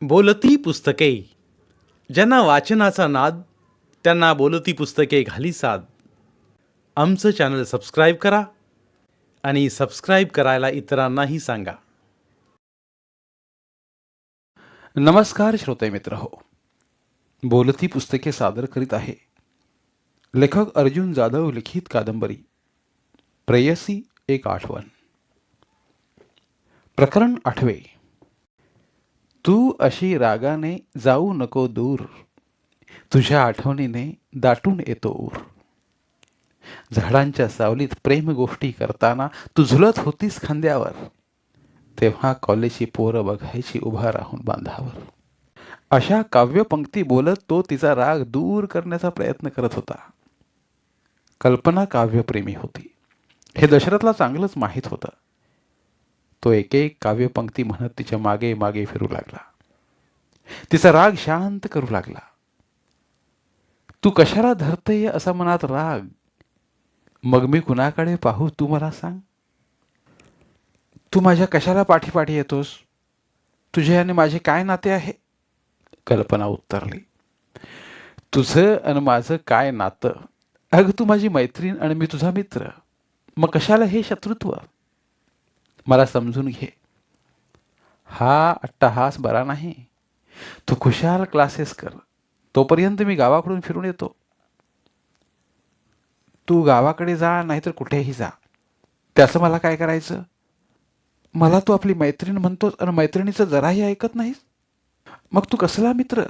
बोलती पुस्तके. ज्यांना वाचनाचा नाद त्यांना बोलती पुस्तके घाली साद. आमचं चॅनल सबस्क्राईब करा आणि सबस्क्राईब करायला इतरांनाही सांगा. नमस्कार श्रोते मित्र हो, बोलती पुस्तके सादर करीत आहे लेखक अर्जुन जाधव लिखित कादंबरी प्रेयसी एक आठवण. प्रकरण 8. तू अशी रागाने जाऊ नको दूर, तुझ्या आठवणीने दाटून येतो ऊर. झाडांच्या सावलीत प्रेम गोष्टी करताना तू झुलत होतीस खांद्यावर, तेव्हा कॉलेजची पोरं बघायची उभा राहून बांधावर. अशा काव्यपंक्ती बोलत तो तिचा राग दूर करण्याचा प्रयत्न करत होता. कल्पना काव्यप्रेमी होती हे दशरथला चांगलंच माहीत होतं. तो एक एक काव्यपंक्ती म्हणत तिच्या मागे मागे फिरू लागला, तिचा राग शांत करू लागला. तू कशाला धरतेय असा मनात राग, मग मी कुणाकडे पाहू तू मला सांग. तू माझ्या कशाला पाठीपाठी येतोस, तुझे आणि माझे काय नाते आहे. कल्पना उत्तरली, तुझं आणि माझं काय नातं. अगं तू माझी मैत्रीण आणि मी तुझा मित्र, मग कशाला हे शत्रुत्व. मला समजून घे, हा अट्टहास बरा नाही. तू खुशाल क्लासेस कर, तोपर्यंत मी गावाकडून फिरून येतो. तू गावाकडे जा नाहीतर कुठेही जा, त्याचं मला काय करायचं. मला तू आपली मैत्रीण म्हणतोस आणि मैत्रिणीचं जराही ऐकत नाहीस, मग तू कसला मित्र.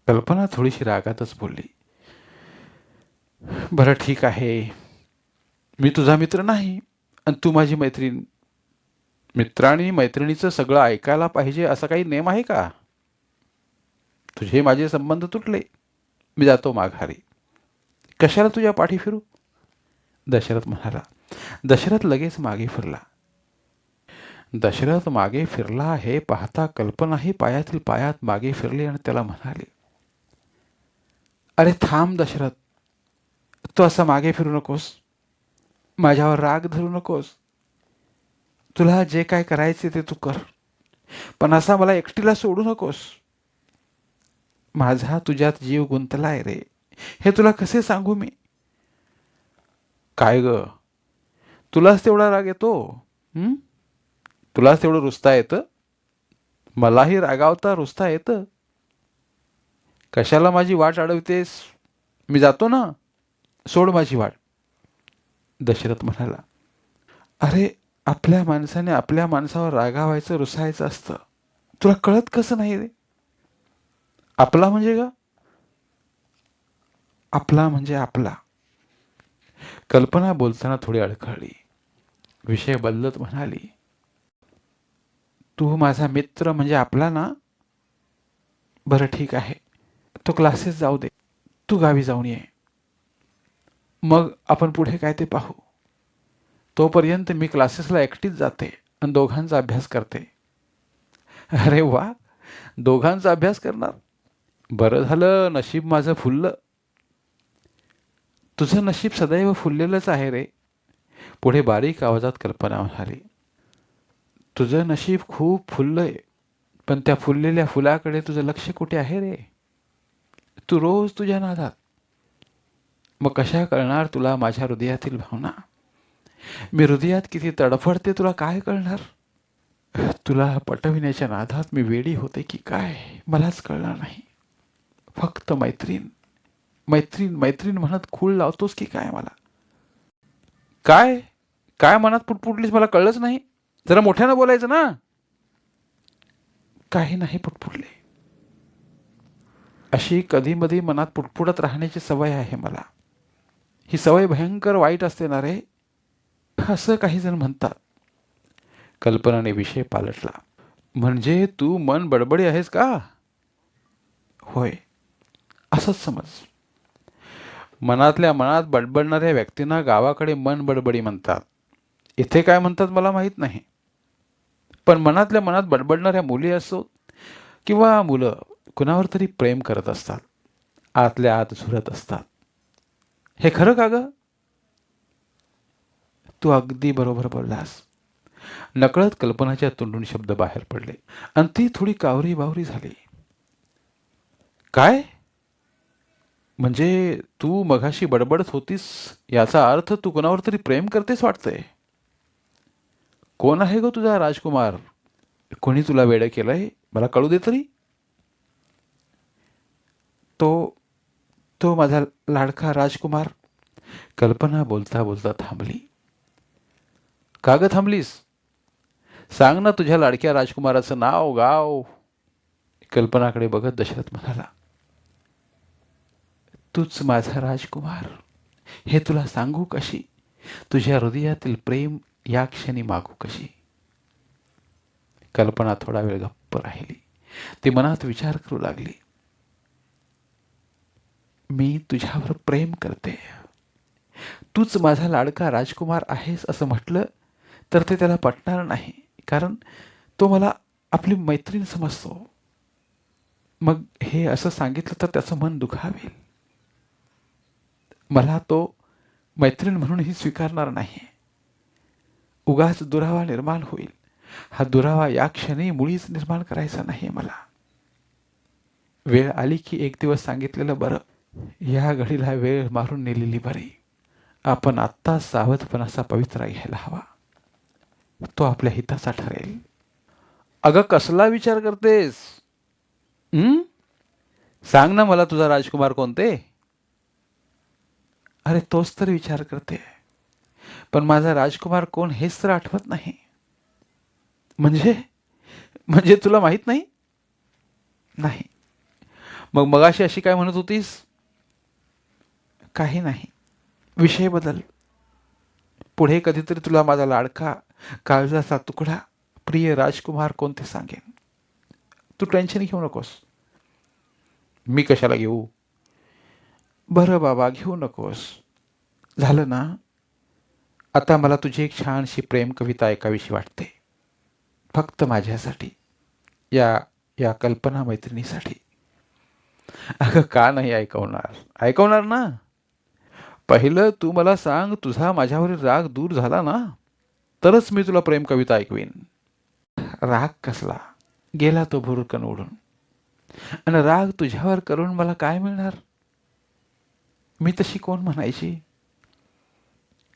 कल्पना थोडीशी रागातच बोलली, बरं ठीक आहे, मी तुझा मित्र नाही आणि तू माझी मैत्रीण. मित्रांनी मैत्रिणीचं सगळं ऐकायला पाहिजे असा काही नेम आहे का. तुझे माझे संबंध तुटले, मी जातो माघारी. कशाला तुझ्या पाठी फिरू. दशरथ म्हणाला. दशरथ लगेच मागे फिरला. दशरथ मागे फिरला हे पाहता कल्पनाही पायातील पायात मागे फिरली आणि त्याला म्हणाली, अरे थांब दशरथ, तू असं मागे फिरू नकोस, माझ्यावर राग धरू नकोस. तुला जे काय करायचे ते तू कर, पण असा मला एकटीला सोडू नकोस. माझा तुझ्यात जीव गुंतलाय रे, हे तुला कसे सांगू मी. काय ग, तुलाच तेवढा राग येतो. तुलाच तेवढं रुसता येतं. मलाही रागावता रुसता येतं. कशाला माझी वाट अडवतेस, मी जातो ना, सोड माझी वाट. दशरथ म्हणाला, अरे आपल्या माणसाने आपल्या माणसावर रागावायचं रुसायचं असतं, तुला कळत कसं नाही रे. आपला म्हणजे का. आपला म्हणजे आपला. कल्पना बोलताना थोडी अडखळली. विषय बदलत म्हणाली, तू माझा मित्र म्हणजे आपला ना. बरं ठीक आहे, तो क्लासेस जाऊ दे, तू गावी जाऊन ये, मग आपण पुढे काय ते पाहू. तोपर्यंत मी क्लासेसला एकटीच जाते आणि दोघांचा अभ्यास करते. अरे वा, दोघांचा अभ्यास करणार. बरं झालं, नशीब माझं फुललं. तुझं नशीब सदैव फुललेलंच आहे रे. पुढे बारीक आवाजात कल्पना म्हणाली, तुझं नशीब खूप फुललंय, पण त्या फुललेल्या फुलाकडे तुझं लक्ष कुठे आहे रे. तू रोज तुझ्या नादात, मग कशा कळणार तुला माझ्या हृदयातील भावना. मी हृदयात किती तडफडते तुला काय कळणार. तुला पटविण्याच्या नादात मी वेडी होते की काय मलाच कळणार नाही. फक्त मैत्रीण मैत्रीण मैत्रीण म्हणत खूळ लावतोस की काय मला. काय काय मनात पुटपुटलीस मला कळलंच नाही. जरा मोठ्यानं बोलायचं ना. काही नाही पुटपुटले. अशी कधी मधी मनात पुटपुटत राहण्याची सवय आहे मला. ही सवय भयंकर वाईट असते ना रे, असं काही जण म्हणतात. कल्पनाने विषय पालटला. म्हणजे तू मन बडबडी आहेस का. होय, असंच समज. मनातल्या मनात बडबडणाऱ्या व्यक्तींना गावाकडे मन बडबडी म्हणतात. इथे काय म्हणतात मला माहीत नाही, पण मनातल्या मनात बडबडणाऱ्या मुली असो किंवा मुलं कुणावर तरी प्रेम करत असतात, आतल्या आत झुरत असतात. हे खरं का ग. तू अगदी बरोबर बोललास. नकळत कल्पनाच्या तोंडून शब्द बाहेर पडले आणि ती थोडी कावरी बावरी झाली. काय? म्हणजे तू मघाशी बडबडत होतीस याचा अर्थ तू कोणावर तरी प्रेम करतेस वाटतंय. कोण आहे ग तुझा राजकुमार? कोणी तुला वेडं केलंय? मला कळू दे तरी. तो तो माझा लाडका राजकुमार. कल्पना बोलता बोलता थांबली. का ग थांबलीस? सांग ना तुझ्या लाडक्या राजकुमाराचं नाव गाव. कल्पनाकडे बघत दशरथ म्हणाला, तूच माझा राजकुमार हे तुला सांगू कशी? तुझ्या हृदयातील प्रेम या क्षणी मागू कशी? कल्पना थोडा वेळ गप्प राहिली. ती मनात विचार करू लागली. मी तुझ्यावर प्रेम करते. तूच माझा लाडका राजकुमार आहेस असं म्हटलं तर ते त्याला पटणार नाही, कारण तो मला आपली मैत्रीण समजतो. मग हे असं सांगितलं तर त्याचं मन दुखावेल. मला तो मैत्रीण म्हणूनही स्वीकारणार नाही. उगाच दुरावा निर्माण होईल. हा दुरावा या क्षणी मुळीच निर्माण करायचा नाही मला. वेळ आली की एक दिवस सांगितलेलं बरं. या घडीला वेळ मारून नेलेली बरी. आपण आत्ता सावधपणाचा पवित्रा घ्यायला हवा. तो आपल्या हिताचा ठरेल. अगं कसला विचार करतेस? सांग ना मला तुझा राजकुमार कोणते? अरे तोच तर विचार करते, पण माझा राजकुमार कोण हेच तर आठवत नाही. म्हणजे म्हणजे तुला माहित नाही? नाही. मग मगाशी अशी काय म्हणत होतीस? काही नाही. विषय बदल. पुढे कधीतरी तुला माझा लाडका काळजाचा तुकडा प्रिय राजकुमार कोणते सांगेन. तू टेन्शन घेऊ नकोस. मी कशाला घेऊ? बरं बाबा, घेऊ नकोस. झालं ना? आता मला तुझी एक छानशी प्रेम कविता ऐकावीशी वाटते. फक्त माझ्यासाठी, या या कल्पना मैत्रिणीसाठी. अगं का नाही ऐकवणार? ऐकवणार ना. पहिलं तू मला सांग, तुझा माझ्यावरील राग दूर झाला ना, तरच मी तुला प्रेम कविता ऐकवीन. राग कसला? गेला तो भुरकन उडून. आणि राग तुझ्यावर करून मला काय मिळणार? मी तशी कोण म्हणायची?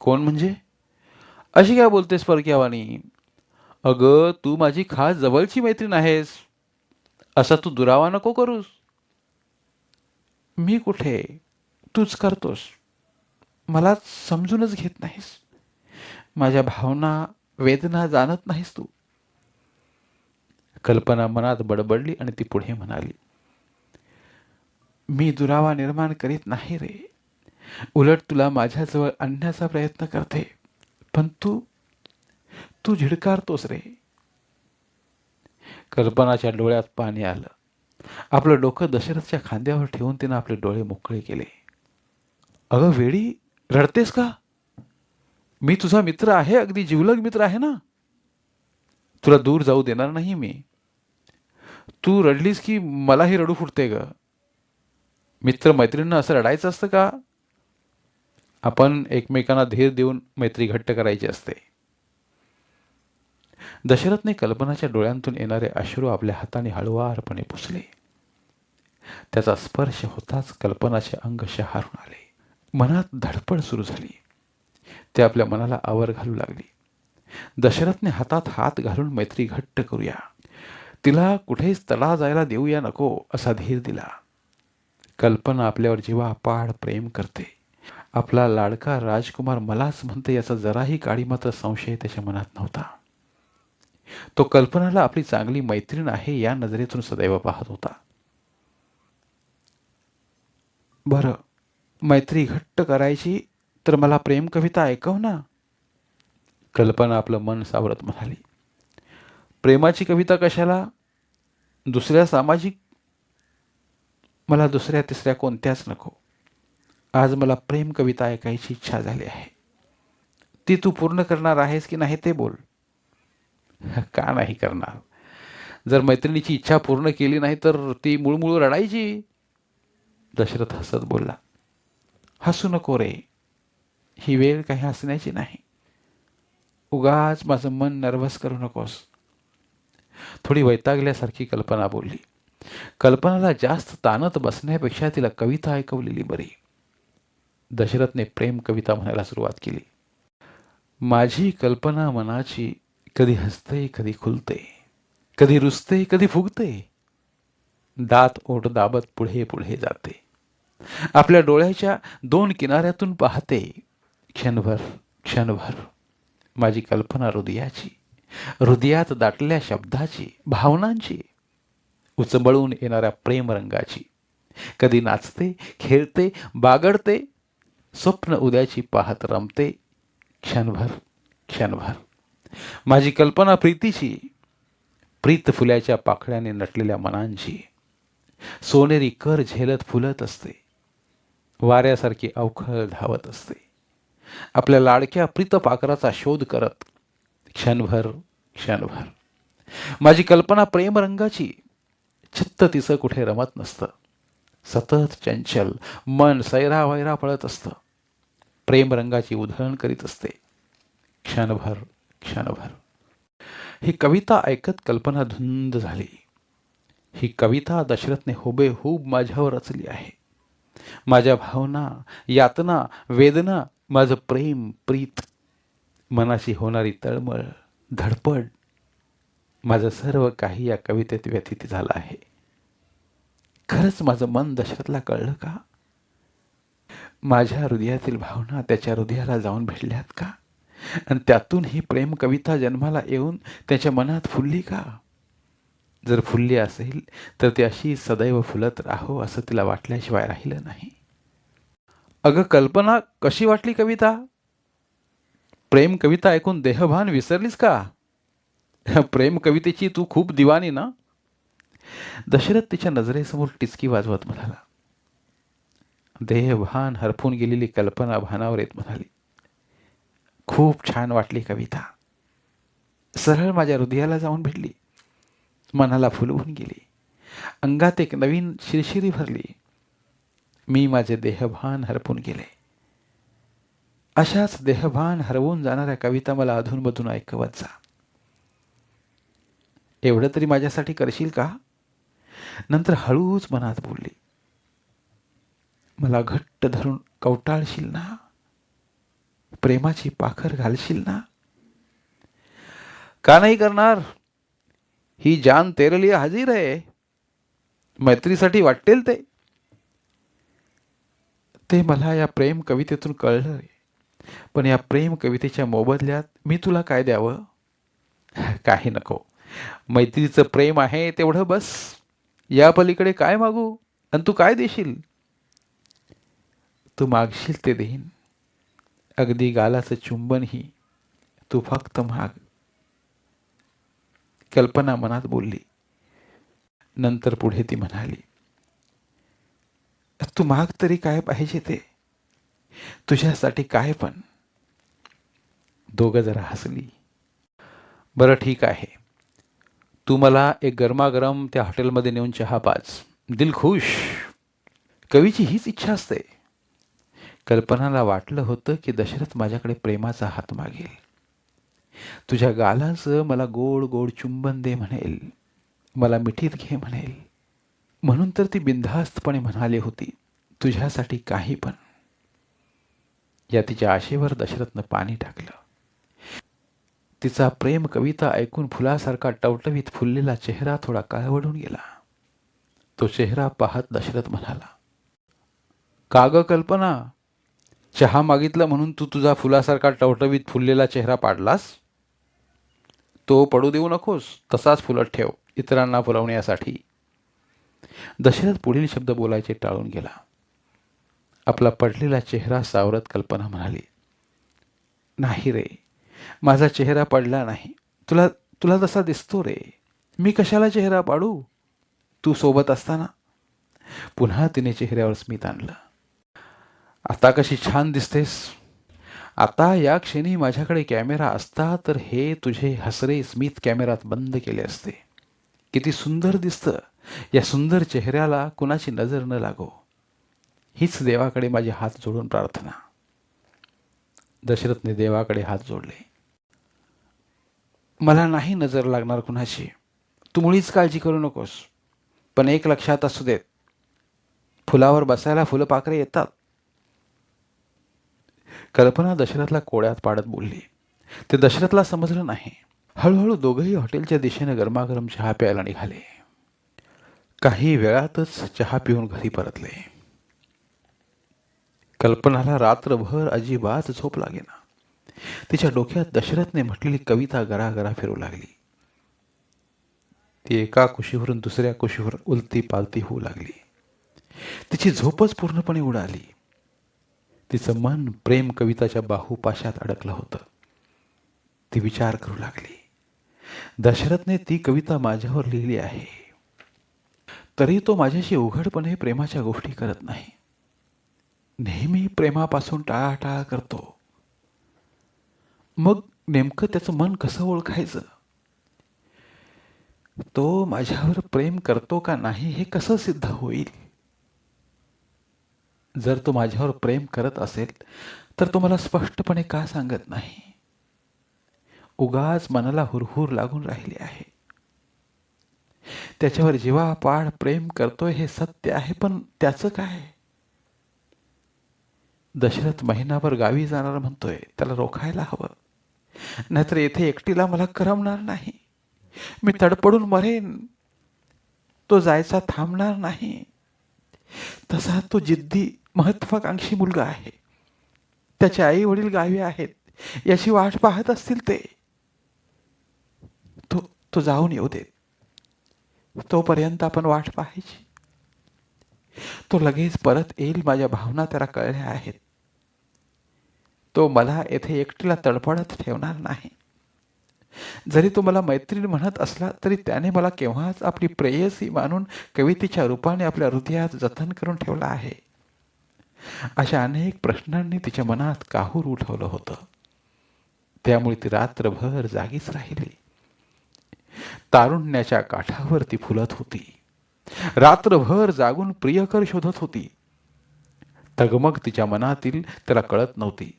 कोण म्हणजे? अशी काय बोलतेस परक्यावानी? अगं तू माझी खास जवळची मैत्रीण आहेस. असा तू दुरावा नको करूस. मी कुठे? तूच करतोस. मला समजूनच घेत नाहीस. माझ्या भावना वेदना जाणत नाहीस तू. कल्पना मनात बडबडली आणि ती पुढे म्हणाली, मी दुरावा निर्माण करीत नाही रे. उलट तुला माझ्याजवळ आणण्याचा प्रयत्न करते, पण तू तू झिडकारतोस रे. कल्पनाच्या डोळ्यात पाणी आलं. आपलं डोकं दशरथच्या खांद्यावर ठेवून तिनं आपले डोळे मोकळे केले. अगं वेडी, रडतेस का? मी तुझा मित्र आहे, अगदी जिवलग मित्र आहे ना. तुला दूर जाऊ देणार नाही मी. तू रडलीस की मलाही रडू फुटते ग. मित्र मैत्रिणींना असं रडायचं असतं का? आपण एकमेकांना धीर देऊन मैत्री घट्ट करायची असते. दशरथने कल्पनाच्या डोळ्यांतून येणारे अश्रू आपल्या हाताने हळुवारपणे पुसले. त्याचा स्पर्श होताच कल्पनाचे अंग शहारून आले. मनात धडपड सुरू झाली. ते आपल्या मनाला आवर घालू लागली. दशरथने हातात हात घालून मैत्री घट्ट करूया, तिला कुठेच तडा जायला देऊया नको असा धीर दिला. कल्पना आपल्यावर जीवापाड प्रेम करते. आपला लाडका राजकुमार मलाच म्हणते याचा जराही काडी मात्र संशय त्याच्या मनात नव्हता. तो कल्पनाला आपली चांगली मैत्रीण आहे या नजरेतून सदैव पाहत होता. बरं, मैत्री घट्ट करायची तर मला प्रेम कविता ऐकव ना. कल्पना आपलं मन सावरत म्हणाली, प्रेमाची कविता कशाला? दुसऱ्या सामाजिक, मला दुसऱ्या तिसऱ्या कोणत्याच नको. आज मला प्रेम कविता ऐकायची इच्छा झाली आहे. ती तू पूर्ण करणार आहेस की नाही ते बोल. का नाही करणार? जर मैत्रिणीची इच्छा पूर्ण केली नाही तर ती मुळमुळ रडायची. दशरथ हसत बोलला, हसू नको रे. ही वेळ काही हसण्याची नाही. उगाच माझं मन नर्वस करू नकोस. थोडी वैतागल्यासारखी कल्पना बोलली. कल्पनाला जास्त ताणत बसण्यापेक्षा तिला कविता ऐकवलेली बरी. दशरथने प्रेम कविता म्हणायला सुरुवात केली. माझी कल्पना मनाची कधी हसते कधी खुलते, कधी रुसते कधी फुगते, दात ओठ दाबत पुढे पुढे जाते, आपल्या डोळ्याच्या दोन किनाऱ्यातून पाहते, क्षणभर क्षणभर. माझी कल्पना हृदयाची, हृदयात दाटलेल्या शब्दाची, भावनांची, उचंबळून येणाऱ्या प्रेमरंगाची. कधी नाचते, खेळते, बागडते, स्वप्न उद्याची पाहत रमते, क्षणभर क्षणभर. माझी कल्पना प्रीतीची, प्रीत फुल्याच्या पाकळ्याने नटलेल्या मनांची. सोनेरी कर झेलत फुलत असते, वाऱ्यासारखी अवखळ धावत असते, आपल्या लाडक्या प्रीतपाकराचा शोध करत, क्षणभर क्षणभर. माझी कल्पना प्रेमरंगाची, चित्त तिचं कुठे रमत नसतं, सतत चंचल मन सैरावैरा पळत असतं, प्रेमरंगाची उधळण करीत असते, क्षणभर क्षणभर. ही कविता ऐकत कल्पना धुंद झाली. ही कविता दशरथने हुबेहूब माझ्यावर रचली आहे. माझ्या भावना, यातना, वेदना, माझं प्रेम, प्रीत, मनाची होणारी तळमळ, धडपड, माझं सर्व काही या कवितेत व्यथित झालं आहे. खरंच माझं मन दशरथला कळलं का? माझ्या हृदयातील भावना त्याच्या हृदयाला जाऊन भेटल्यात का? आणि त्यातून ही प्रेम कविता जन्माला येऊन त्याच्या मनात फुलली का? जर फुलली असेल तर ती अशी सदैव फुलत राहो असं तिला वाटल्याशिवाय राहिलं नाही. अगं कल्पना, कशी वाटली कविता? प्रेम कविता ऐकून देहभान विसरलीस का? प्रेम कवितेची तू खूप दिवानी ना? दशरथ तिच्या नजरेसमोर टिचकी वाजवत म्हणाला. देहभान हरपून गेलेली कल्पना भानावर येत म्हणाली, खूप छान वाटली कविता. सरळ माझ्या हृदयाला जाऊन भेटली, मनाला फुलवून गेली, अंगात एक नवीन शिरशिरी भरली. मी माझे देहभान हरपून गेले. अशाच देहभान हरवून जाणाऱ्या कविता मला अधूनमधून ऐकवत जा. एवढं तरी माझ्यासाठी करशील का? नंतर हळूच मनात बोलली, मला घट्ट धरून कवटाळशील ना? प्रेमाची पाखर घालशील ना? का नाही करणार? ही जान तेरे लिए हाजीर आहे. मैत्रीसाठी वाटेल ते. ते मला या प्रेम कवितेतून कळलं रे. पण या प्रेम कवितेच्या मोबदल्यात मी तुला काय द्यावं? काही नको. मैत्रीचं प्रेम आहे तेवढं बस. या पलीकडे काय मागू? आणि तू काय देशील? तू मागशील ते देईन. अगदी गालाचं चुंबनही तू फक्त माग. कल्पना मनात बोलली. नंतर पुढे ती म्हणाली, तू माग तरी काय पाहिजे ते, तुझ्यासाठी काय पण. दोघं जरा हसली. बरं ठीक आहे, तू मला एक गरमागरम त्या हॉटेलमध्ये नेऊन चहा पाज. दिल खुश. कवीची हीच इच्छा असते. कल्पनाला वाटलं होतं की दशरथ माझ्याकडे प्रेमाचा हात मागेल, तुझ्या गालाचं मला गोड गोड चुंबन दे म्हणेल, मला मिठीत घे म्हणेल. म्हणून तर ती बिनधास्तपणे म्हणाली होती, तुझ्यासाठी काही पण. या तिच्या आशेवर दशरथनं पाणी टाकलं. तिचा प्रेम कविता ऐकून फुलासारखा टवटवीत फुललेला चेहरा थोडा काळवडून गेला. तो चेहरा पाहत दशरथ म्हणाला, का ग कल्पना, चहा मागितला म्हणून तू तुझा फुलासारखा टवटवीत फुललेला चेहरा पाडलास? तो पडू देऊ नकोस, तसाच फुलत ठेव, इतरांना फुलवण्यासाठी. दशरथ पुढील शब्द बोलायचे टाळून गेला. आपला पडलेला चेहरा सावरत कल्पना म्हणाली, नाही रे, माझा चेहरा पडला नाही. तुला तुला तसा दिसतो रे. मी कशाला चेहरा पाडू, तू सोबत असताना. पुन्हा तिने चेहऱ्यावर स्मित आणलं. आता कशी छान दिसतेस. आता या क्षणी माझ्याकडे कॅमेरा असता तर हे तुझे हसरे स्मित कॅमेरात बंद केले असते. किती सुंदर दिसतं. या सुंदर चेहऱ्याला कुणाची नजर न लागो, हीच देवाकडे माझे हात जोडून प्रार्थना. दशरथने देवाकडे हात जोडले. मला नाही नजर लागणार कुणाची, तू मुळीच काळजी करू नकोस. पण एक लक्षात असू देत, फुलावर बसायला फुलपाखरे येतात. कल्पना दशरथला कोड्यात पाडत बोलली. ते दशरथला समजलं नाही. हळूहळू दोघंही हॉटेलच्या दिशेने गरमागरम चहा प्यायला निघाले. काही वेळातच चहा पिऊन घरी परतले. कल्पनाला रात्रभर अजिबात झोप लागेना. तिच्या डोक्यात दशरथने म्हटलेली कविता गरागरा फिरू लागली. ती एका कुशीवरून दुसऱ्या कुशीवर उलती पालती होऊ लागली. तिची झोपच पूर्णपणे उडाली. तिचं मन प्रेम कविताच्या बाहुपाशात अडकलं होतं. ती विचार करू लागली, दशरथने ती कविता माझ्यावर लिहिली आहे, तरी तो माझ्याशी उघडपणे प्रेमाच्या गोष्टी करत नाही. नेहमी प्रेमापासून टाळाटाळ करतो. मग नेमकं त्याचं मन कसं ओळखायचं? तो माझ्यावर प्रेम करतो का नाही हे कसं सिद्ध होईल? जर तो माझ्यावर प्रेम करत असेल तर तो मला स्पष्टपणे का सांगत नाही? उगाच मनाला हुरहुर लागून राहिली आहे. त्याच्यावर जीवापाड प्रेम करतोय हे सत्य आहे, पण त्याचं काय? दशरथ महिनाभर गावी जाणार म्हणतोय, त्याला रोखायला हवं, नाहीतर येथे एकटीला मला करमणार नाही. मी तडपडून मरेन. तो जायचा थांबणार नाही. तसा तो जिद्दी महत्वाकांक्षी मुलगा आहे. त्याचे आई वडील गावी आहेत, याची वाट पाहत असतील ते. तो जाऊन येऊ दे, तोपर्यंत आपण वाट पाहायची. तो लगेच परत येईल, माझ्या भावना त्याला कळल्या आहेत. तो मला येथे एकटीला तडफडत ठेवणार नाही. जरी तो मला मैत्रीण म्हणत असला तरी त्याने मला केव्हाच आपली प्रेयसी मानून कवितेच्या रूपाने आपल्या हृदयात जतन करून ठेवला आहे. अशा अनेक प्रश्नांनी तिच्या मनात काहूर उठवलं होतं. त्यामुळे ती रात्रभर जागीच राहिली. तारुण्याच्या काठावर ती फुलत होती. रात्रभर जागून प्रियकर शोधत होती. तगमग तिच्या मनातील त्याला कळत नव्हती.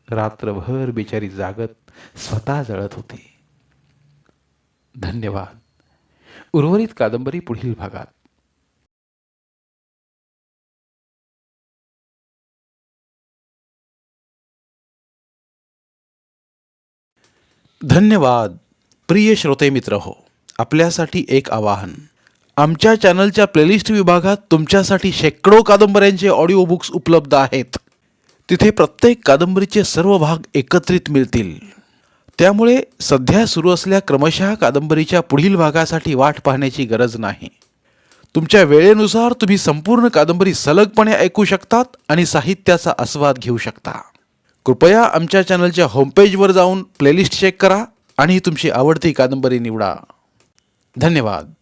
रात्रभर बिचारी जागत स्वतः जळत होती. धन्यवाद. उर्वरित कादंबरी पुढील भागात. धन्यवाद. प्रिय श्रोते मित्र हो, आपल्यासाठी एक आवाहन. आमच्या चॅनलच्या प्लेलिस्ट विभागात तुमच्यासाठी शेकडो कादंबऱ्यांचे ऑडिओ बुक्स उपलब्ध आहेत. तिथे प्रत्येक कादंबरीचे सर्व भाग एकत्रित मिळतील. त्यामुळे सध्या सुरू असलेल्या क्रमशः कादंबरीच्या पुढील भागासाठी वाट पाहण्याची गरज नाही. तुमच्या वेळेनुसार तुम्ही संपूर्ण कादंबरी सलगपणे ऐकू शकतात आणि साहित्याचा आस्वाद घेऊ शकता. कृपया आमच्या चॅनलच्या होमपेजवर जाऊन प्लेलिस्ट चेक करा आणि तुमची आवडती कादंबरी निवडा. धन्यवाद.